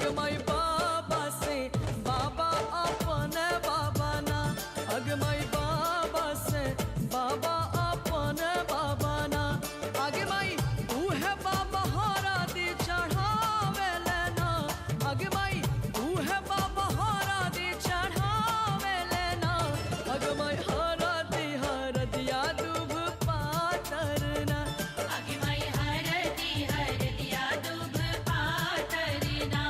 अगमाई बाबा से बाबा अपन बाबा ना, अगमाई बाबा से बाबा अपन बाबा ना। अगमाई तू है बाबा हरा दी चढ़ावे लेना, अगमाई तू है बाबा हरा दी चढ़ावे लेना। अगमाई हरा दिया दूब पातरना, अगमाई हर दिया दूब पातरना।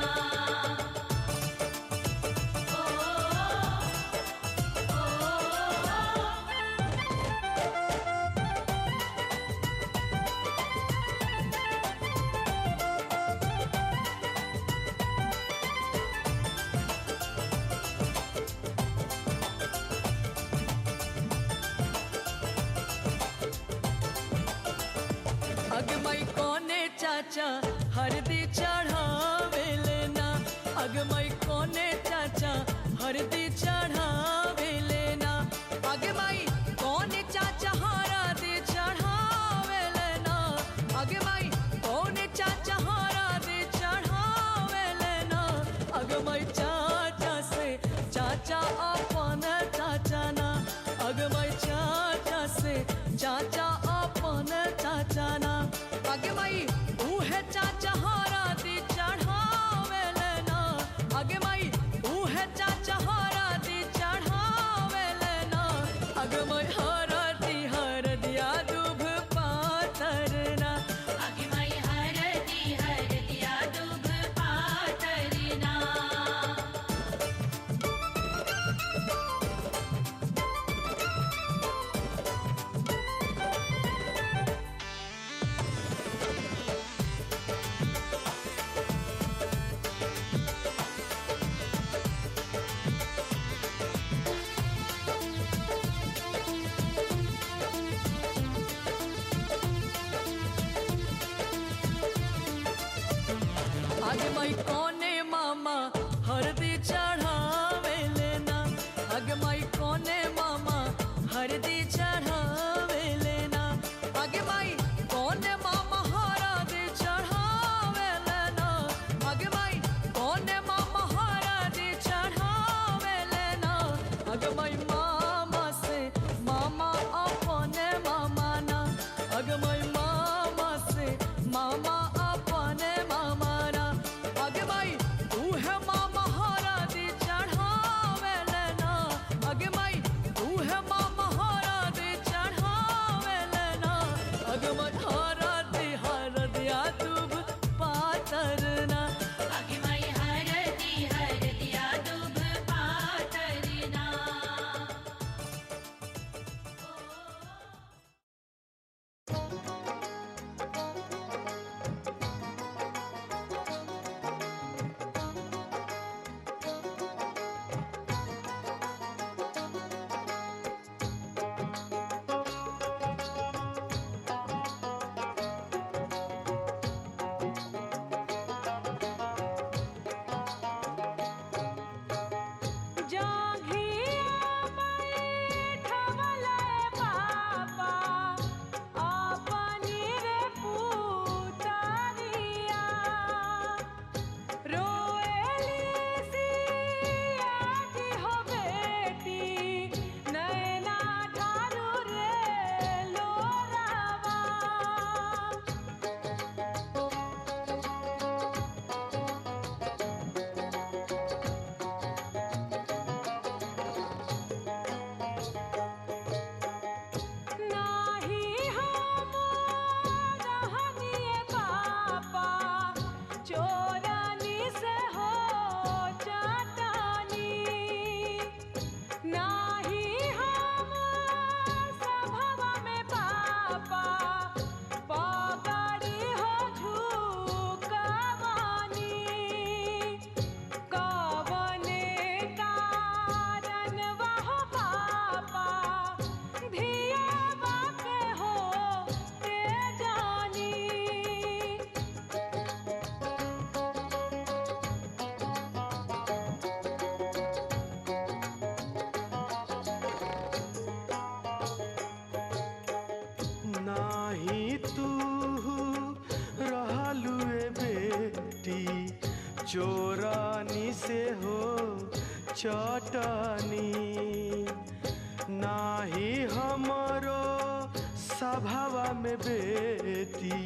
अगमाई कोने चाचा हरदी चढ़ावे लेना, अगमाई कोने चाचा हरदी चढ़ावे लेना। अगमाई कोने चाचा हरदी चढ़ावे लेना, अगमाई कोने चाचा हरदी चढ़ावे लेना। अगमाई चाचा से चाचा अपन चाचा ना, अगमाई चाचा से चाचा अपन चाचा ना। अगमाई तू है चाचा हरा दी चढ़ावे लेना, अगमाई तू है चाचा हरा दी चढ़ावे लेना। अगमाई हरा दिया दूब पातरना, अगमाई हर दिया दूब पातरना। अगमाई कोने मामा हरदी चढ़ावे लेना, अगमाई कोने मामा हरदी चढ़ावे लेना। अगमाई कोने मामा हरदी चढ़ावे लेना, अगमाई कोने मामा हरदी चढ़ावे लेना। अगमाई मामा से मामा अपने मामा ना, अगमाई मामा से मामा अपने मामा ना। अगमाई तू है मामा हरा दी चढ़ावे लेना, अगमाई तू है मामा हरा दी चढ़ावे लेना। अगमाई हरा दिया दूब पातरना, अगमाई हर दिया दूब पातरना। चोरा चटनी नाही हमरो सभावा में बेटी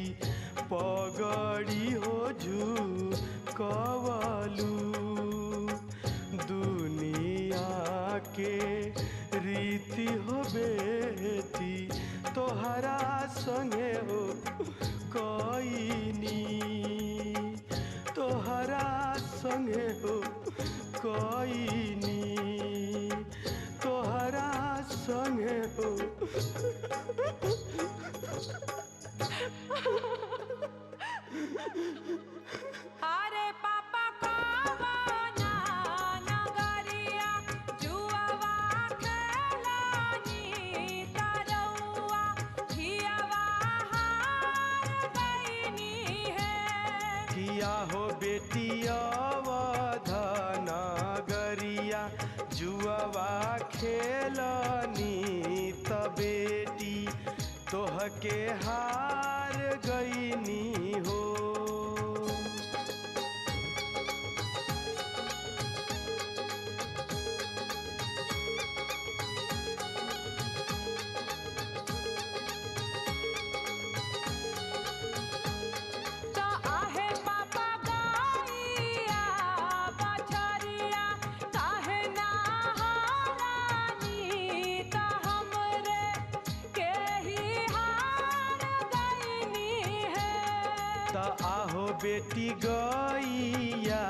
पगड़ी हो झुकवलू दुनिया के रीति हो बेटी तोहरा संगे हो कोईनी तोहरा संगे हो कोईनी तोहरा संगे हो अरे पापा कवना नगरिया जुआवा खेलानी तरौआ हियावा हार गईनी है किया हो बेटी अवधन गरिया जुआवा खेलनी त बेटी तोहके हार गईनी हो तो आहे पापा गईया बछरिया काहे ना हारानी तो हमरे के ही हार गईनी है त आहो बेटी गैया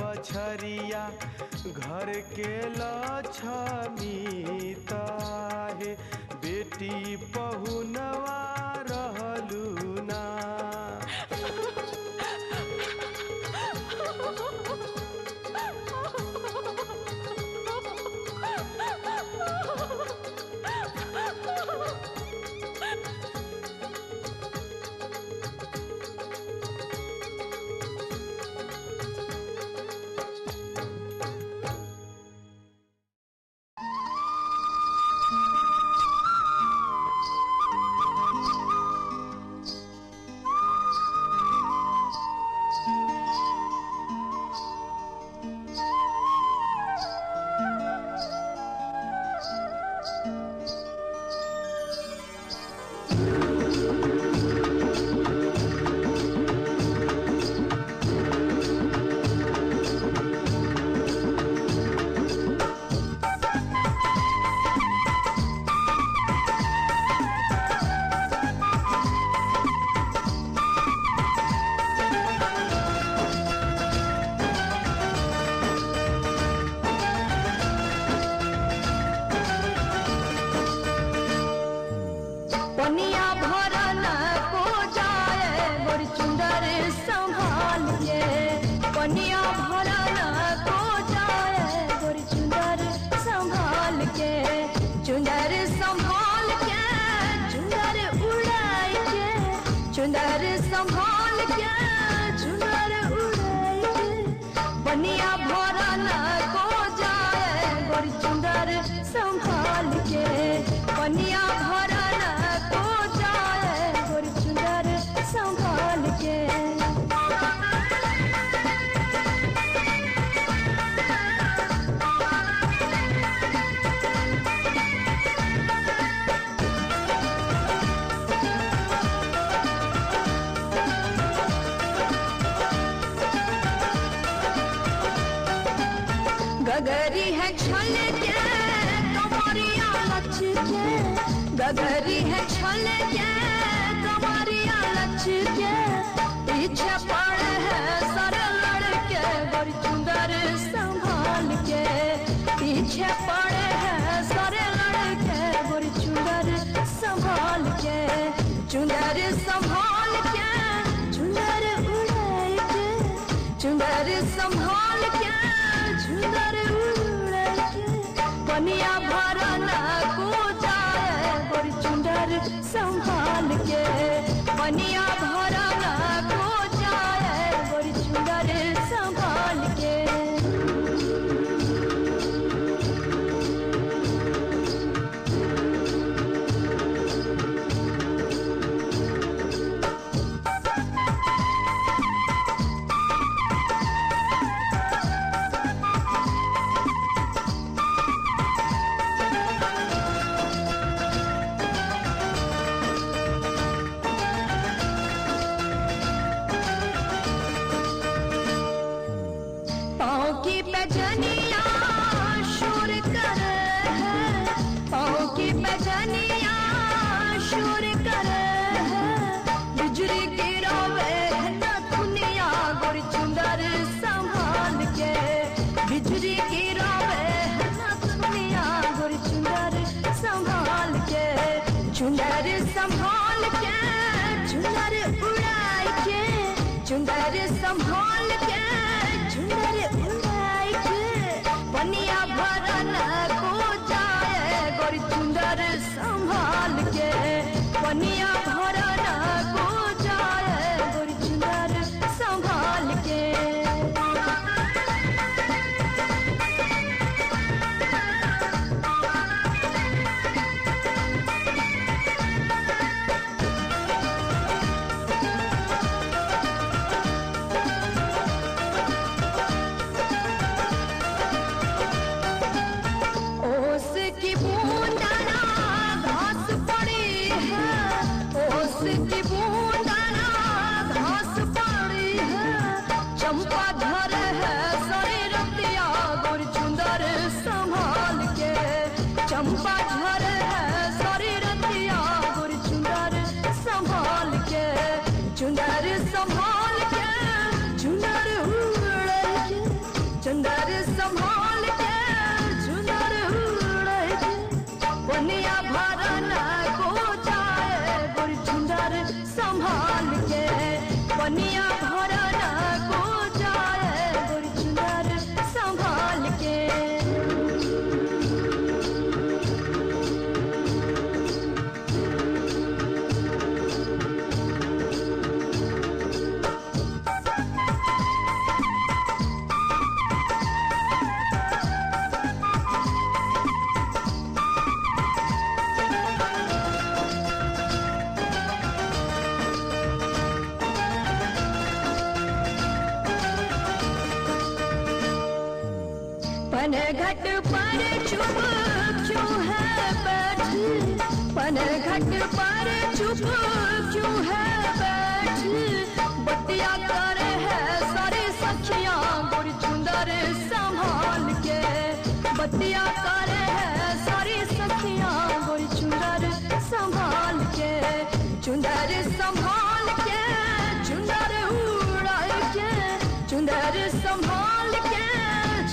बछरिया घर के लक्ष्मी ताहे बेटी पहुनवा रहलू ना पनिया भरन को जाए गोरी चुंदर संभाल के पनिया भरन को जाए गोरी चुंदर संभाल के चुंदर संभाल के चुंदर उड़ाई के चुंदर संभाल के चुंदर उड़ाई के पनिया भरन को जाए गोरी चुंदर संभाल के पनिया भरन को जाए गोरी चुंदर संभाल के गगरी है छल के कमरिया लच के गगरी है छल के कमरिया लच के पीछे पड़े है सर लड़के गोरी चुंदर संभाल के पीछे पड़े है सर लड़के गोरी चुंदर संभाल के चुंदर संभाल के चुंदर उड़ाई के चुंदर संभाल के चुंदर उड़ाई के पनिया भरन को जाए गोरी चुंदर संभाल के पनिया भरन को जाए गोरी चुंदर संभाल के बजनिया शोर करे है बिजली गिरावे ना दुनिया गोर चुंदर संभाल के बिजली गिरावे ना दुनिया गोर चुंदर संभाल के चुंदर संभाल के चुंदर उड़ाई के चुंदर संभाल के चुंदर उड़ाई के पनिया भरन को जाए गोर चुंदर संभाल के पनिया भरन को जाए गोर चुंदर संभाल के ओस की बूंदाना घास पड़ी है ओस की बूंदाना घास पड़ी है चंपा धर है सरी रतिया गोर चुंदर संभाल के चंपा धर है सरी रतिया गोर चुंदर संभाल के चुंदर संभाल के चुंदर उड़े के चुंदर संभाल के चुंदर उड़े के पनिया भरन को जाए गोर चुंदर संभाल के पनिया भरन को जाए गोर चुंदर संभाल के पनघट पर चुप क्यों है बैठी पनघट पर चुप क्यों है बैठी बतिया करे है सारी सखियां गोर चुंदर संभाल के बतिया करे है सारी सखियां गोर चुंदर संभाल के चुंदर संभाल के चुंदर उड़ाए के चुंदर संभाल के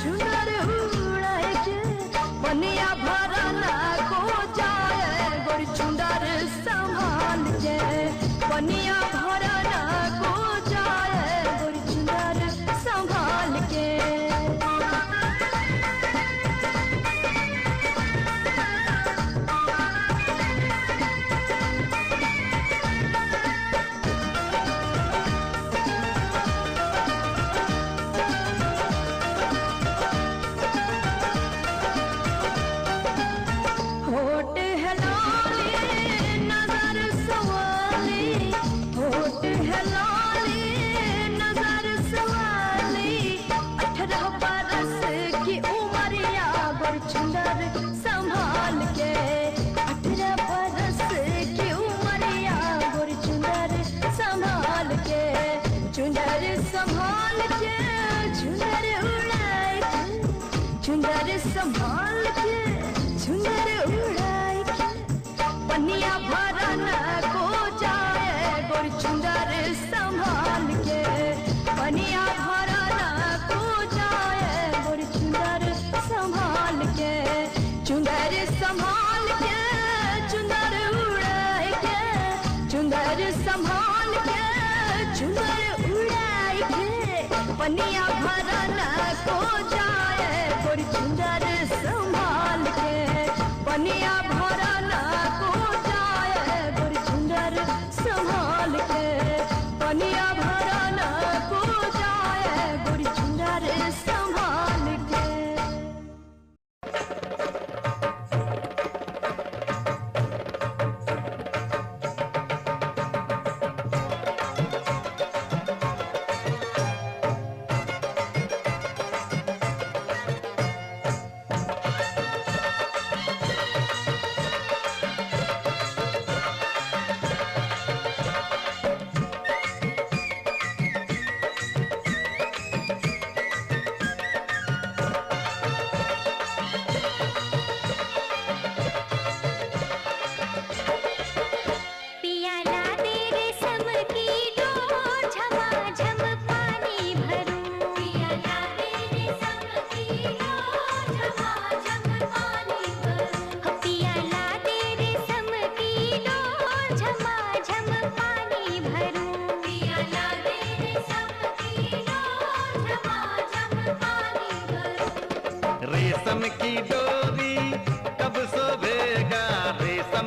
चुंदर उड़ाए के पनिया भरन को जाए गोर चुंदर संभाल के पनिया भरन को जाए गोर चुंदर संभाल के होठ है लाली नजर सवाली होठ है लाली नजर सवाली 18 बरस की उमरिया गोर चुंदर संभाल के 18 बरस की उमरिया गोर चुंदर संभाल के चुंदर संभाल के चुंदर उड़ाए के चुंदर संभाल के चुंदर उड़ाए के पनिया भरन को जाए गोर चुंदर संभाल के पनिया भरन को जाए गोर चुंदर संभाल के चुंदर संभाल के चुंदर उड़ाए के चुंदर संभाल के चुंदर उड़ाए के पनिया भरन को जाए गोर चुंदर संभाल के पनिया भरन को जाए गोर चुंदर संभाल के पनिया भरन को जाए गोर चुंदर संभाल के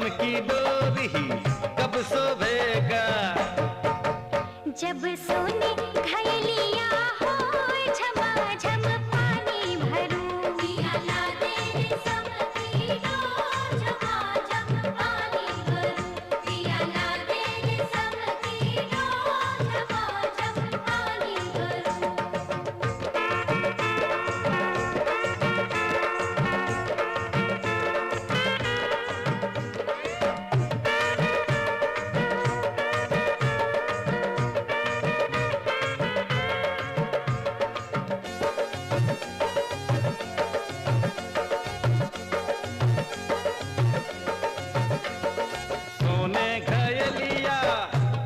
रेशम की डोरी कब शोभेगा। जब सोने घायलिया हो झमाझम पानी भरूं, पिया ला दे रेशम की डोर झमाझम पानी भरूं, पिया ला दे रेशम की डोर झमाझम पानी भरूं। सोने घयलिया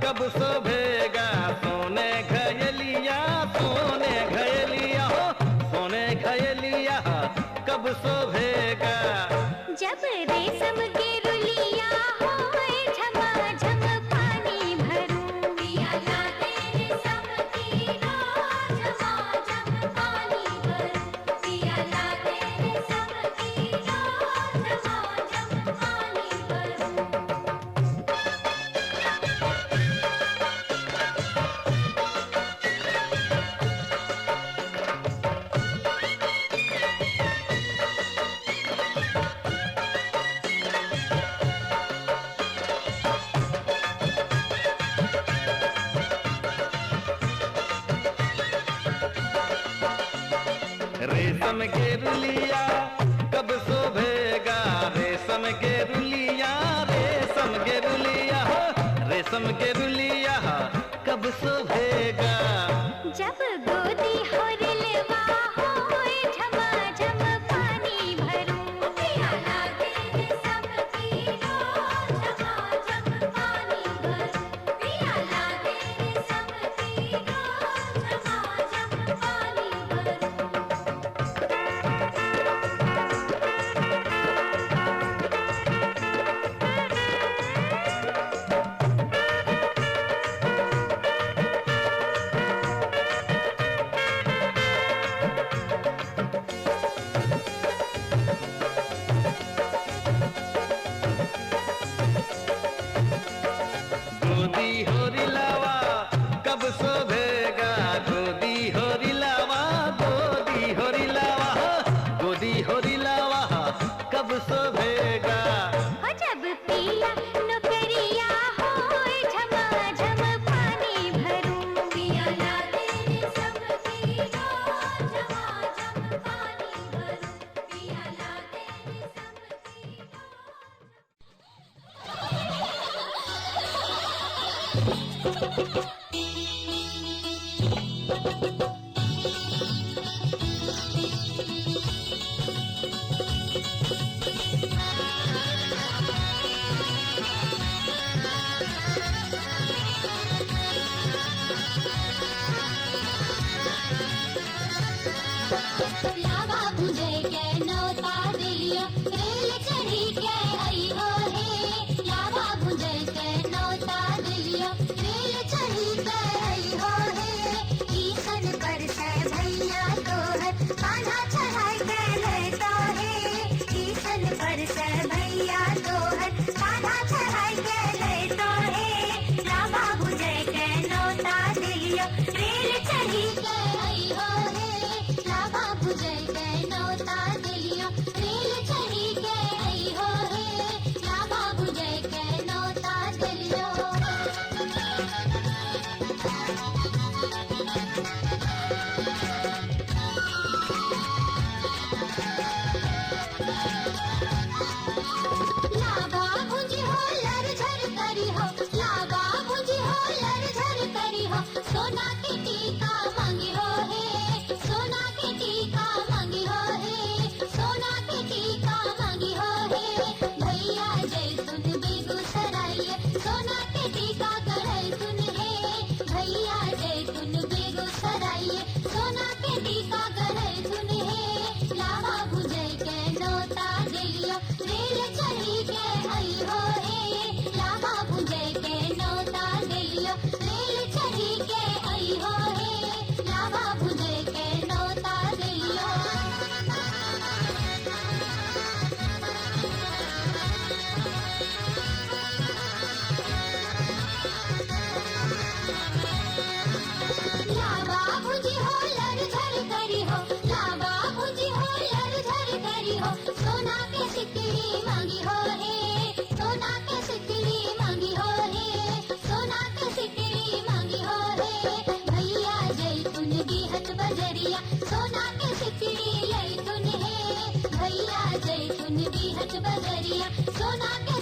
कब शोभेगा, सोने घयलिया, सोने घयलिया हो, सोने घयलिया कब शोभेगा। जब रेशम के रुलिया होए झमाझम पानी भरूं, पिया ला दे रेशम की डोर झमाझम पानी भरूं, पिया ला दे रेशम की डोर झमाझम पानी भरूं। रेशम के रुलिया कब शोभेगा, रेशम के रुलिया, रेशम के रुलिया हो, रेशम के रुलिया कब शोभेगा। जब गोदी हो रिलवा होए झमाझम पानी भरूं, पिया ला दे रेशम की डोर झमाझम पानी भरूं, पिया ला दे रेशम की डोर झमाझम पानी भरूं। गोदी हो रिलावा कब शोभेगा, गोदी हो रिलावा, गोदी हो रिलावा, गोदी हो रिलावा कब शोभेगा। हो जब पिया नौकरिया होए झमाझम पानी भरूं, पिया ला दे रेशम की डोर झमाझम पानी भरूं, पिया ला दे रेशम की लावा बुझे के नौता दिलियो, रेल चढ़ी के आई हो हे। लावा बुझे के नौता दिलियो, रेल चढ़ी के आई हो हे। ईसन पर से भैया तोहर कान्हा चढ़ाई के लेता हे। ईसन पर से भैया तोहर कान्हा चढ़ाई के लेता हे। लावा बुझे के नौता दिलियो, रेल चढ़ी के आई हो हे। लावा बुझे के नौता दिलियो, रेल चढ़ी के आई हो हे। लावा बुझे के नौता दिलियो। लावा भुंजी हो लर झर करी हो, लावा भुंजी हो लर झर करी हो। सोना के टीका मांगी हो हे, सोना के टीका मांगी हो हे, सोना के टीका मांगी हो हे। भैया जैतुन बेगूसराय, सोना के टीका गढ़ै तुन हे। भैया जैतुन बेगूसराय, सोना के टीका गढ़ै तुन हे। लावा बुझै के नौता दिलियो, रेल चढ़ी के आई हो हे। लावा बुझै के नौता दिलियो, रेल चढ़ी के आई हो हे। लावा बुझै के नौता दिलियो।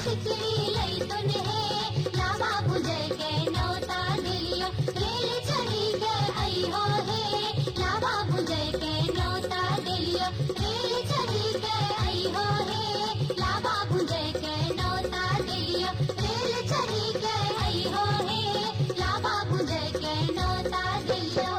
सिकड़ी लई तुन है लावा बुझे के नौता दिलियो रेल चढ़ी के आई हो है लावा बुझे के नौता दिलियो रेल चढ़ी के आई हो है लावा बुझे के नौता दिलियो रेल चढ़ी के आई हो है लावा बुझे के नौता दिलियो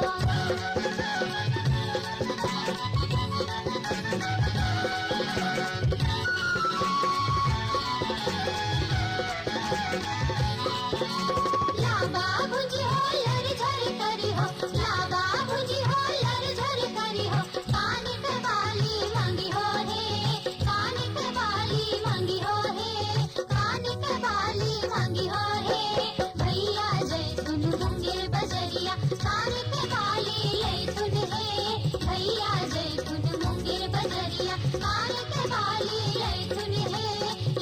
लावा भुजी हो लर झर करी हो लावा भुजी हो लर झर करी हो कान के बाली मांगी हो हे कान के बाली मांगी हो हे कान के बाली मांगी हो हे भैया जय सुन मुंगेर बजरिया कान के बाली ले सुन हे भैया जय सुन मुंगेर बजरिया कान के बाली ले सुन हे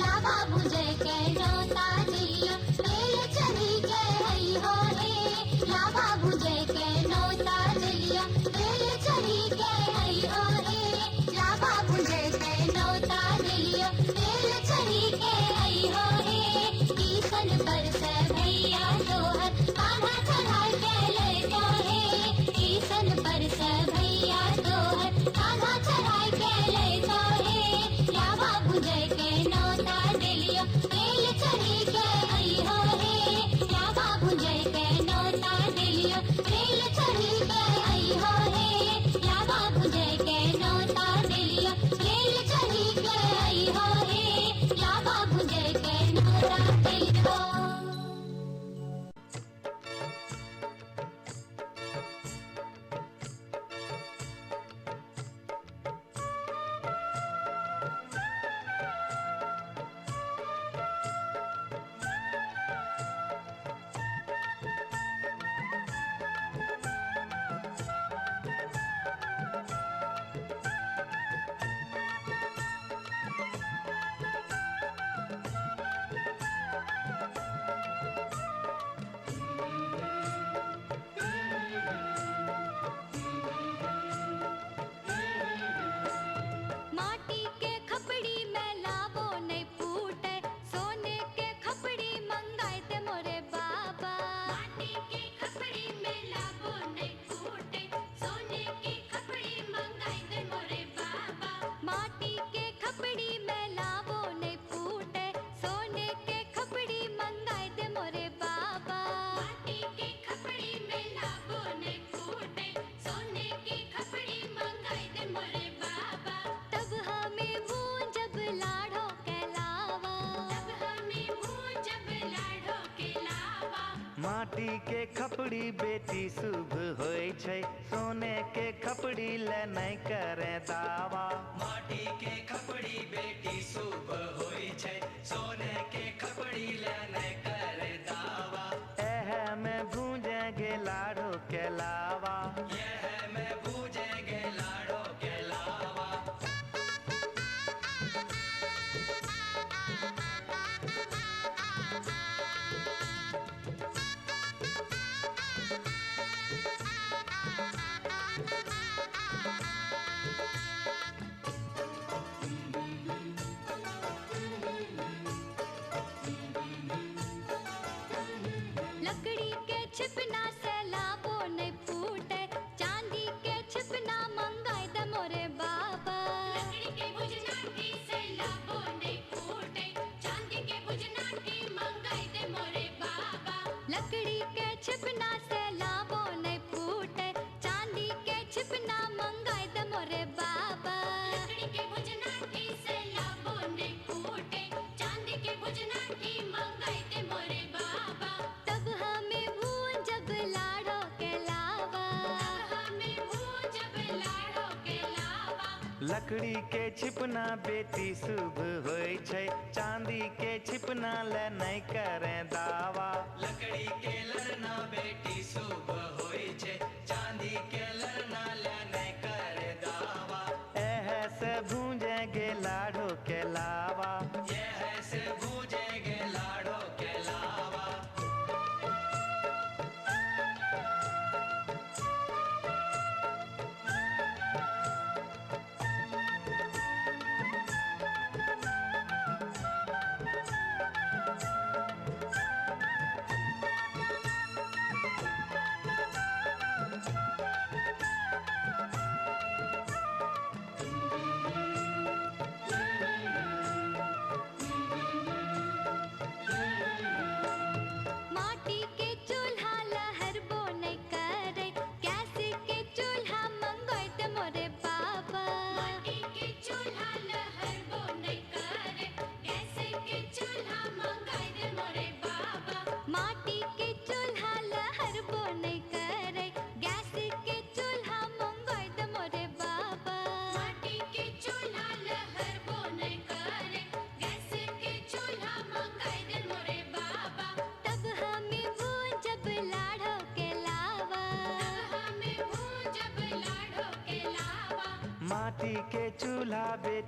लावा भुजे के नौता दिलियो रेल चढ़ी के आई हो हे लावा भुजे के नौता दिलियो रेल चढ़ी के आई हो हे लावा भुजे के नौता दिलियो रेल चढ़ी के आई हो हे टीसन पर से भैया तोहर कान्हा चढ़ा के ले जो हे टीसन पर से भैया तोहर कान्हा चढ़ा के ले जो हे लावा भुजे के नौता दिलियो रेल चढ़ी के आई हो हे लावा भुजे के नौता दिलियो रेल चढ़ी के आई हो हे लावा भुजे के नौता दिलियो रेल चढ़ी के आई हो हे लावा भुजे के नौता दिलियो माटी के खपड़ी में लावो नहीं फूटे सोने के खपड़ी मंगाए दे मोरे बाबा माटी के खपड़ी में लावो नहीं फूटे सोने की खपड़ी मंगाए दे मोरे बाबा माटी के खपड़ी में लावो नहीं फूटे सोने के खपड़ी मंगाए दे मोरे बाबा माटी के खपड़ी में लावो नहीं फूटे सोने की खपड़ी मंगाए दे मोरे बाबा तब हमें भूंजब लाड़ो के लावा तब हमें भूंजब लाड़ो के लावा माटी के खपड़ी बेटी शुभ होय छै सोने के खपड़ी ले नहीं करे दावा माटी के खपड़ी बेटी शुभ होई छै सोने के खपड़ी ले नहीं करे दावा एह में भूंजे गे लाड़ो के लावा यह मैं बूझेंगे लाड़ो के लावा लकड़ी के छिपना से लावो नहीं फूटे चांदी के छिपना मंगाए दे मोरे बाबा लकड़ी के भुजनाटी से लावो नहीं फूटे चांदी के भुजनाटी मंगाए दे मोरे बाबा लकड़ी के छिपना से लावो नहीं फूटे चांदी के छिपना मंगाए दे मोरे बाबा लकड़ी के भुजनाटी से लावो नहीं फूटे चांदी के भुजनाटी मंगाए दे मोरे बाबा तब हमें भूंजब लाड़ो के लावा तब हमें भूंजब लाड़ो के लावा लकड़ी के छिपना बेटी शुभ होय छै चांदी के छिपना ले नहीं करे दावा लकड़ी के लड़ना बेटी शुभ होई छै चांदी के लड़ना ले नहीं करे दावा एह से भूंजे गे लाड़ो के लावा यह से बूझेंगे लाड़ो के लावा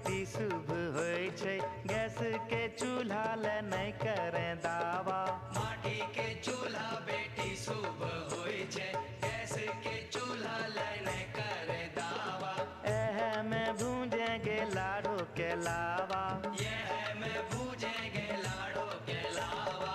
बेटी शुभ होय छै, गैस के चूल्हा ले नहीं करें दावा। माटी के चूल्हा बेटी शुभ होय छै, गैस के चूल्हा लेने कर दावा। एह में भूंजेंगे लाड़ो के लावा। यह में भूजेंगे लाड़ो के लावा।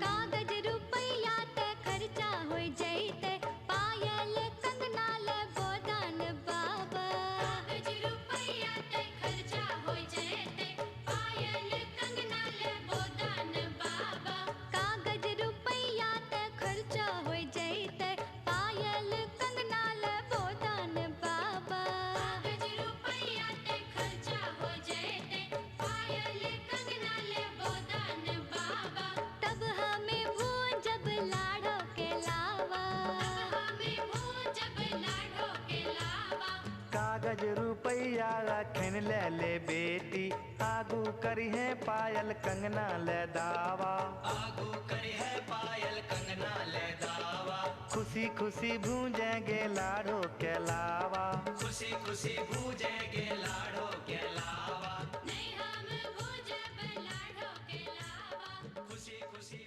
कागज रुपैया ते खर्चा होय जैते, पायल कंगना ले गोदान बाबा। कागज रुपैया ते खर्चा होय जैते, पायल कंगना ले गोदान बाबा। कागज रुपैया ते खर्चा होय जैते, पायल कंगना ले गोदान बाबा। कागज रुपैया ते खर्चा होय जैते, पायल कंगना ले गोदान बाबा। तब हमें भूंजब लाड़ो के लावा। तब हमें भूंजब लाड़ो के लावा। कागज रुपैया रखन ले ले बेटी, आगू करिहे पायल कंगना ले दावा। आगू करी है पायल कंगना ले दावा। खुशी खुशी भूंजेंगे लाड़ो के लावा। खुशी खुशी भूजेंगे लाड़ो के लावा। नहीं हम भूंजब लाड़ो के लावा। खुशी खुशी